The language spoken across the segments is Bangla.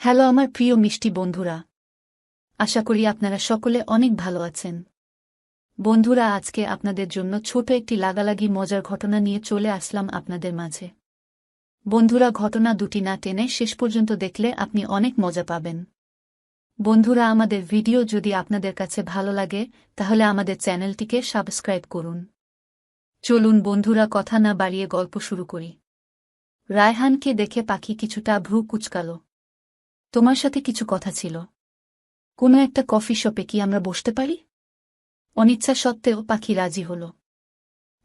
হ্যালো আমার প্রিয় মিষ্টি বন্ধুরা, আশা করি আপনারা সকলে অনেক ভালো আছেন। বন্ধুরা, আজকে আপনাদের জন্য ছোট একটি লাগালাগি মজার ঘটনা নিয়ে চলে আসলাম আপনাদের মাঝে। বন্ধুরা, ঘটনা দুটি না টেনে শেষ পর্যন্ত দেখলে আপনি অনেক মজা পাবেন। বন্ধুরা, আমাদের ভিডিও যদি আপনাদের কাছে ভালো লাগে তাহলে আমাদের চ্যানেলটিকে সাবস্ক্রাইব করুন। চলুন বন্ধুরা, কথা না বাড়িয়ে গল্প শুরু করি। রায়হানকে দেখে পাখি কিছুটা ভ্রু কুঁচকাল। তোমার সাথে কিছু কথা ছিল। কোনো একটা কফি শপে কি আমরা বসতে পারি? অনিচ্ছা সত্ত্বেও পাখি রাজি হল।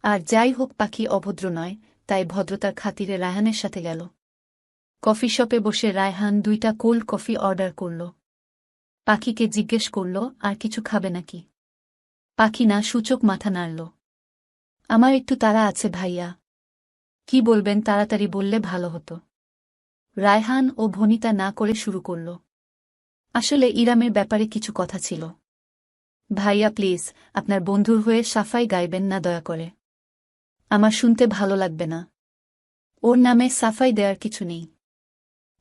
আর যাই হোক, পাখি অভদ্র নয়, তাই ভদ্রতার খাতিরে রায়হানের সাথে গেল। কফি শপে বসে রায়হান 2টা কোল্ড কফি অর্ডার করল। পাখিকে জিজ্ঞেস করল, আর কিছু খাবে নাকি? পাখি না সূচক মাথা নাড়ল। আমার একটু তাড়া আছে ভাইয়া। কি বলবেন, তাড়াতাড়ি বললে ভালো হতো। রায়হান ও ভনিতা না করে শুরু করল। আসলে ইরামের ব্যাপারে কিছু কথা ছিল। ভাইয়া প্লিজ, আপনার বন্ধুর হয়ে সাফাই গাইবেন না দয়া করে। আমার শুনতে ভালো লাগবে না। ওর নামে সাফাই দেওয়ার কিছু নেই।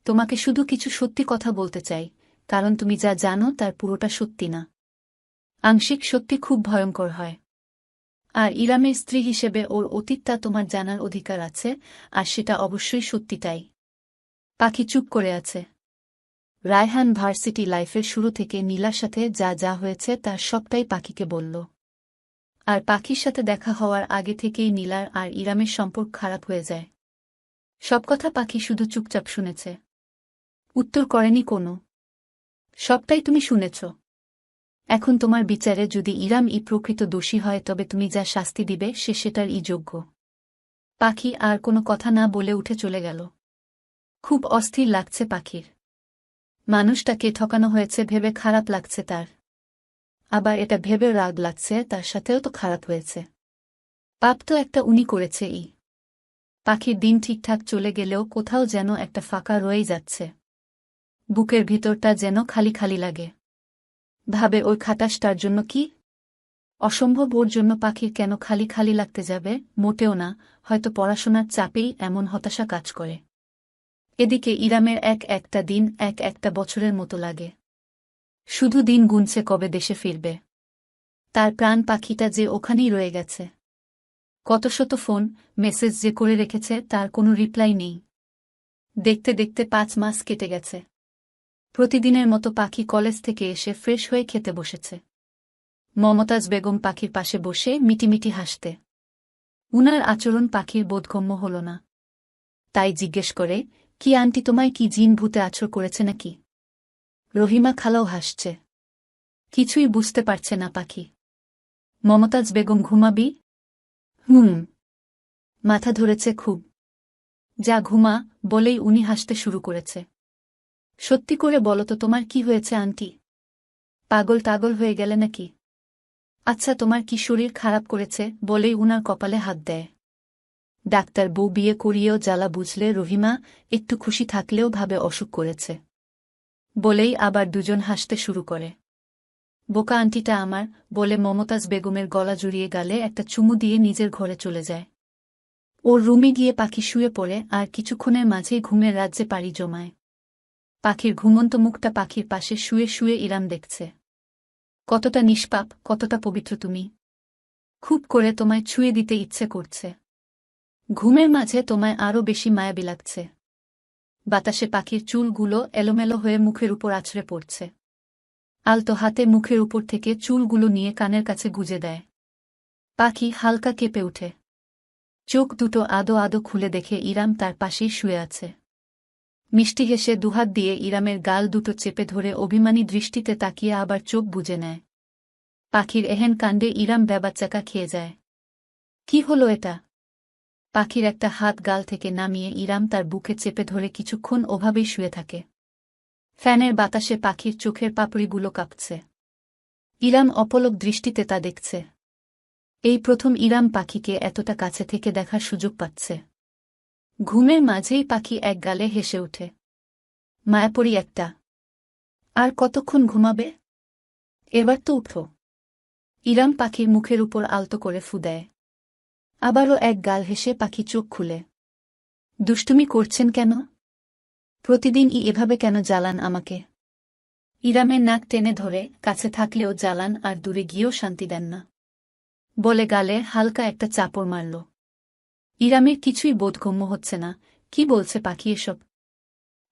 তোমাকে শুধু কিছু সত্যি কথা বলতে চাই, কারণ তুমি যা জানো তার পুরোটা সত্যি না। আংশিক সত্যি খুব ভয়ঙ্কর হয়। আর ইরামের স্ত্রী হিসেবে ওর অতীতটা তোমার জানার অধিকার আছে, আর সেটা অবশ্যই সত্যিটাই। পাখি চুপ করে আছে। রায়হান ভার্সিটি লাইফের শুরু থেকে নীলার সাথে যা যা হয়েছে তার সবটাই পাখিকে বলল। আর পাখির সাথে দেখা হওয়ার আগে থেকেই নীলার আর ইরামের সম্পর্ক খারাপ হয়ে যায়। সব কথা পাখি শুধু চুপচাপ শুনেছে। উত্তর করেনি কোনো। সবটাই তুমি শুনেছ। এখন তোমার বিচারে যদি ইরাম প্রকৃত দোষী হয় তবে তুমি যা শাস্তি দিবে সে সেটার যোগ্য। পাখি আর কোনো কথা না বলে উঠে চলে গেল। খুব অস্থির লাগছে পাখির। মানুষটাকে ঠকানো হয়েছে ভেবে খারাপ লাগছে তার। আবার এটা ভেবে রাগ লাগছে, তার সাথেও তো খারাপ হয়েছে। পাপ তো একটা উনি করেছে। পাখির দিন ঠিকঠাক চলে গেলেও কোথাও যেন একটা ফাঁকা রয়েই যাচ্ছে। বুকের ভিতরটা যেন খালি খালি লাগে। ভাবে ওই খাটাসটার জন্য কি অসম্ভব, ওর জন্য পাখির কেন খালি খালি লাগতে যাবে? মোটেও না, হয়তো পড়াশোনার চাপেই এমন হতাশা কাজ করে। এদিকে ইরামের একটা দিন একটা বছরের মতো লাগে। শুধু দিন গুনছে কবে দেশে ফিরবে। তার প্রাণ পাখিটা যে ওখানেই রয়ে গেছে। কত শত ফোন মেসেজ যে করে রেখেছে তার কোনো রিপ্লাই নেই। দেখতে দেখতে 5 মাস কেটে গেছে। প্রতিদিনের মতো পাখি কলেজ থেকে এসে ফ্রেশ হয়ে খেতে বসেছে। মমতাজ বেগম পাখির পাশে বসে মিটিমিটি হাসতে। উনার আচরণ পাখির বোধগম্য হল না। তাই জিজ্ঞেস করে, কি আন্টি, তোমায় কি জিন ভূতে আছর করেছে নাকি? রহিমা খালাও হাসছে। কিছুই বুঝতে পারছে না পাখি। মমতাজ বেগম, ঘুমাবি? মাথা ধরেছে খুব। যা ঘুমা, বলেই উনি হাসতে শুরু করেছে। সত্যি করে বলো তো, তোমার কি হয়েছে আন্টি? পাগল টাগল হয়ে গেলে নাকি? আচ্ছা, তোমার কি শরীর খারাপ করেছে? বলেই উনার কপালে হাত দেয়। ডাক্তার বউ বিয়ে করিয়েও জ্বালা বুঝলে রহিমা একটু খুশি থাকলেও ভাবে অসুখ করেছে। বলেই আবার দুজন হাসতে শুরু করে। বোকা আন্টিটা আমার, বলে মমতাজ বেগমের গলা জড়িয়ে গালে একটা চুমু দিয়ে নিজের ঘরে চলে যায়। ওর রুমে গিয়ে পাখি শুয়ে পড়ে আর কিছুক্ষণের মাঝেই ঘুমের রাজ্যে পাড়ি জমায়। পাখির ঘুমন্ত মুখটা পাখির পাশে শুয়ে শুয়ে ইরাম দেখছে। কতটা নিষ্পাপ, কতটা পবিত্র তুমি। খুব করে তোমায় ছুঁয়ে দিতে ইচ্ছে করছে। ঘুমের মাঝে তোমায় আরও বেশি মায়াবী লাগছে। বাতাসে পাখির চুলগুলো এলোমেলো হয়ে মুখের উপর আছড়ে পড়ছে। আলতো হাতে মুখের উপর থেকে চুলগুলো নিয়ে কানের কাছে গুজে দেয়। পাখি হালকা কেঁপে উঠে। চোখ দুটো আদো আদো খুলে দেখে ইরাম তার পাশেই শুয়ে আছে। মিষ্টি হেসে দুহাত দিয়ে ইরামের গাল দুটো চেপে ধরে অভিমানী দৃষ্টিতে তাকিয়ে আবার চোখ বুজে নেয়। পাখির এহেন কাণ্ডে ইরাম ব্যাবাচ্চাকা খেয়ে যায়। কি হলো এটা? পাখির একটা হাত গাল থেকে নামিয়ে ইরাম তার বুকে চেপে ধরে কিছুক্ষণ ওভাবেই শুয়ে থাকে। ফ্যানের বাতাসে পাখির চোখের পাপড়িগুলো কাঁপছে। ইরাম অপলক দৃষ্টিতে তা দেখছে। এই প্রথম ইরাম পাখিকে এতটা কাছে থেকে দেখার সুযোগ পাচ্ছে। ঘুমের মাঝেই পাখি এক গালে হেসে ওঠে। মায়াপরি একটা। আর কতক্ষণ ঘুমাবে? এবার তো উঠো। ইরাম পাখির মুখের উপর আলতো করে ফু দেয়। আবারও এক গাল হেসে পাখি চোখ খুলে। দুষ্টুমি করছেন কেন? প্রতিদিন এভাবে কেন জ্বালান আমাকে? ইরামের নাক টেনে ধরে কাছে থাকলেও জ্বালান আর দূরে গিয়েও শান্তি দেন না। বলে গালে হালকা একটা চাপড় মারল। ইরামের কিছুই বোধগম্য হচ্ছে না, কি বলছে পাখি এসব?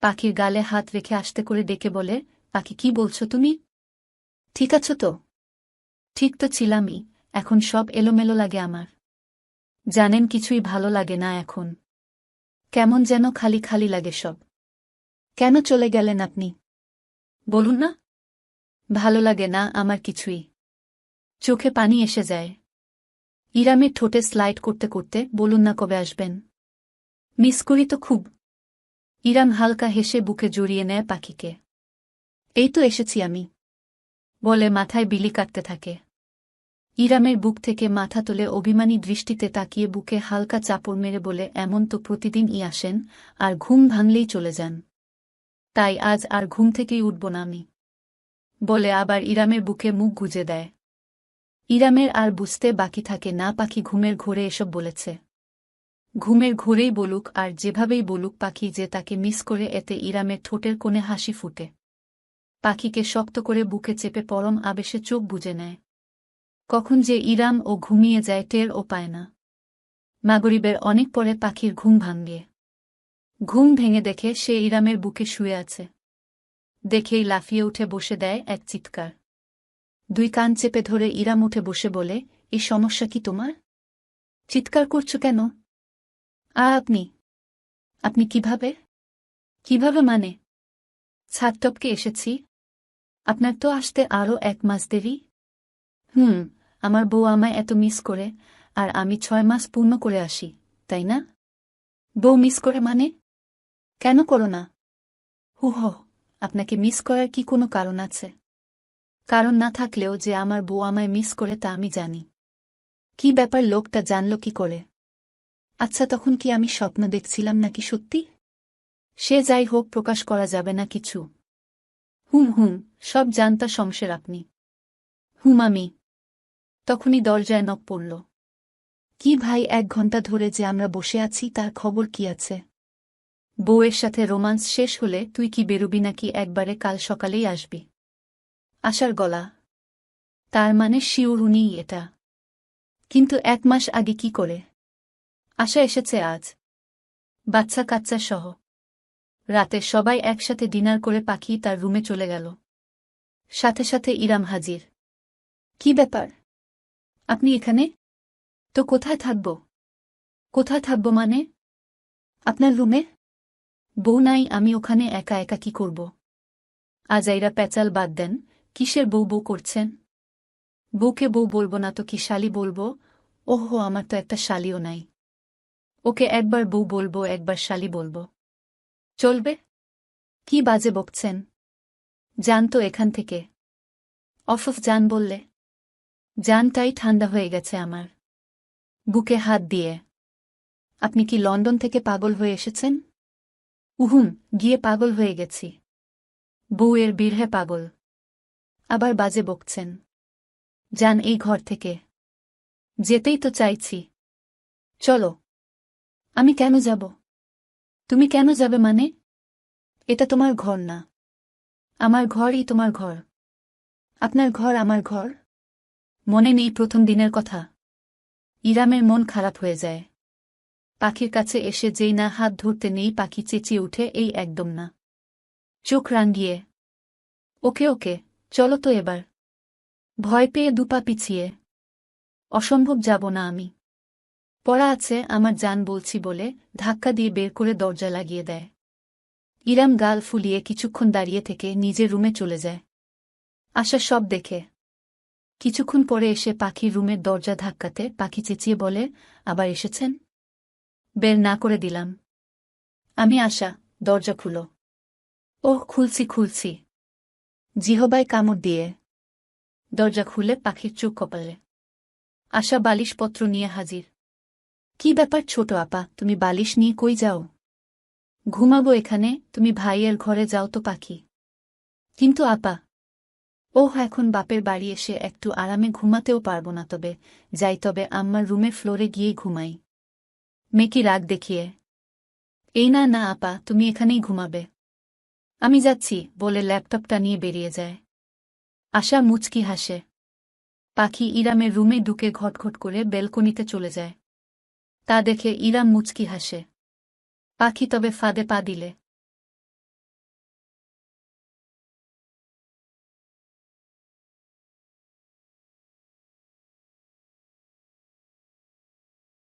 পাখির গালে হাত রেখে আস্তে করে ডেকে বলে, পাখি কি বলছো তুমি? ঠিক আছো তো? ঠিক তো ছিলামই, এখন সব এলোমেলো লাগে আমার। জানেন কিছুই ভালো লাগে না এখন। কেমন যেন খালি খালি লাগে সব। কেন চলে গেলেন আপনি? বলুন না। ভালো লাগে না আমার কিছুই। চোখে পানি এসে যায়। ইরামের ঠোঁটে স্লাইড করতে করতে বলুন না কবে আসবেন? মিস করি তো খুব। ইরাম হালকা হেসে বুকে জড়িয়ে নেয় পাখিকে। এই তো এসেছি আমি, বলে মাথায় বিলি কাটতে থাকে। ইরামের বুক থেকে মাথা তুলে অভিমানী দৃষ্টিতে তাকিয়ে বুকে হালকা চাপড় মেরে বলে, এমন তো প্রতিদিনই আসেন, আর ঘুম ভাঙলেই চলে যান। তাই আজ আর ঘুম থেকেই উঠব না আমি, বলে আবার ইরামের বুকে মুখ গুজে দেয়। ইরামের আর বুঝতে বাকি থাকে না পাখি ঘুমের ঘোরে এসব বলেছে। ঘুমের ঘোরেই বলুক আর যেভাবেই বলুক পাখি যে তাকে মিস করে, এতে ইরামের ঠোঁটের কোণে হাসি ফুটে। পাখিকে শক্ত করে বুকে চেপে পরম আবেশে চোখ বুজে নেয়। কখন যে ইরাম ও ঘুমিয়ে যায় টের ও পায় না। মাগরিবের অনেক পরে পাখির ঘুম ভাঙে। ঘুম ভেঙে দেখে সে ইরামের বুকে শুয়ে আছে। দেখেই লাফিয়ে উঠে বসে দেয় এক চিৎকার। দুই কান চেপে ধরে ইরাম উঠে বসে বলে, এই সমস্যা কি তোমার? চিৎকার করছো কেন? আপনি আপনি কিভাবে? কিভাবে মানে? ছাদ টপকে এসেছি। আপনার তো আসতে আরও 1 মাস দেরি। আমার বউ আমায় এত মিস করে, আর আমি 6 মাস পূর্ণ করে আসি, তাই না? বউ মিস করে মানে? কেন করো না? হুহ, আপনাকে মিস করার কি কোনো কারণ আছে? কারণ না থাকলেও যে আমার বউ আমায় মিস করে তা আমি জানি। কি ব্যাপার, লোকটা জানল কি করে? আচ্ছা, তখন কি আমি স্বপ্ন দেখছিলাম নাকি সত্যি? সে যাই হোক, প্রকাশ করা যাবে না কিছু। হুম, সব জানতা শমশের আপনি। আমি। তখনই দরজায় নক পড়ল। কি ভাই, 1 ঘন্টা ধরে যে আমরা বসে আছি তার খবর কি আছে? বউয়ের সাথে রোমান্স শেষ হলে তুই কি বেরুবি নাকি একবারে কাল সকালেই আসবি? আশার গলা। তার মানে শিওর উনিই এটা। কিন্তু 1 মাস আগে কি করে? আশা এসেছে আজ, বাচ্চা কাচ্চা সহ। রাতে সবাই একসাথে ডিনার করে পাখি তার রুমে চলে গেল। সাথে সাথে ইরাম হাজির। কি ব্যাপার? আপনি এখানে? তো কোথায় থাকব? কোথায় থাকব মানে? আপনার রুমে। বউ নাই, আমি ওখানে একা একা কি করব? আজাইরা প্যাচাল বাদ দেন, কিসের বউ বউ করছেন? বউকে বউ বলবো না তো কি শালি বলবো? ওহো, আমার তো একটা শালিও নাই। ওকে একবার বউ বলবো, একবার শালি বলবো। চলবে? কি বাজে বকছেন? যান তো এখান থেকে। অফ যান বললে। জানটাই ঠান্ডা হয়ে গেছে আমার। বুকে হাত দিয়ে। আপনি কি লন্ডন থেকে পাগল হয়ে এসেছেন? গিয়ে পাগল হয়ে গেছি। বউয়ের বিরহে পাগল। আবার বাজে বকছেন। যান এই ঘর থেকে। যেতেই তো চাইছি। চলো। আমি কেন যাব? তুমি কেন যাবে মানে? এটা তোমার ঘর না। আমার ঘরই তোমার ঘর। আপনার ঘর আমার ঘর। মনে নেই প্রথম দিনের কথা? ইরামের মন খারাপ হয়ে যায়। পাখির কাছে এসে যেই না হাত ধরতে নেই, পাখি চেঁচিয়ে উঠে, এই একদম না। চোখ রাঙিয়ে। ওকে, চলো তো এবার। ভয় পেয়ে দুপা পিছিয়ে। অসম্ভব যাব না আমি। পড়া আছে আমার, জান বলছি বলে ধাক্কা দিয়ে বের করে দরজা লাগিয়ে দেয়। ইরাম গাল ফুলিয়ে কিছুক্ষণ দাঁড়িয়ে থেকে নিজের রুমে চলে যায়। আশা সব দেখে। কিছুক্ষণ পরে এসে পাখির রুমের দরজা ধাক্কাতে পাখি চেঁচিয়ে বলে, আবার এসেছেন? বের না করে দিলাম। আমি আশা, দরজা খুলো। ওহ, খুলছি। জিহবায় কামড় দিয়ে। দরজা খুলে পাখির চোখ কপালে। আশা বালিশপত্র নিয়ে হাজির। কি ব্যাপার ছোট আপা, তুমি বালিশ নিয়ে কই যাও? ঘুমাবো এখানে, তুমি ভাইয়ের ঘরে যাও তো পাখি। কিন্তু আপা। ওহ, এখন বাপের বাড়ি এসে একটু আরামে ঘুমাতেও পারব না, তবে যাই, তবে আম্মার রুমের ফ্লোরে গিয়েই ঘুমাই। মেকি রাগ দেখিয়ে। এই না আপা, তুমি এখানেই ঘুমাবে। আমি যাচ্ছি বলে ল্যাপটপটা নিয়ে বেরিয়ে যায়। আশা মুচকি হাসে। পাখি ইরামের রুমে ঢুকে ঘটঘট করে বেলকনিতে চলে যায়। তা দেখে ইরাম মুচকি হাসে। পাখি তবে ফাঁদে পা দিলে।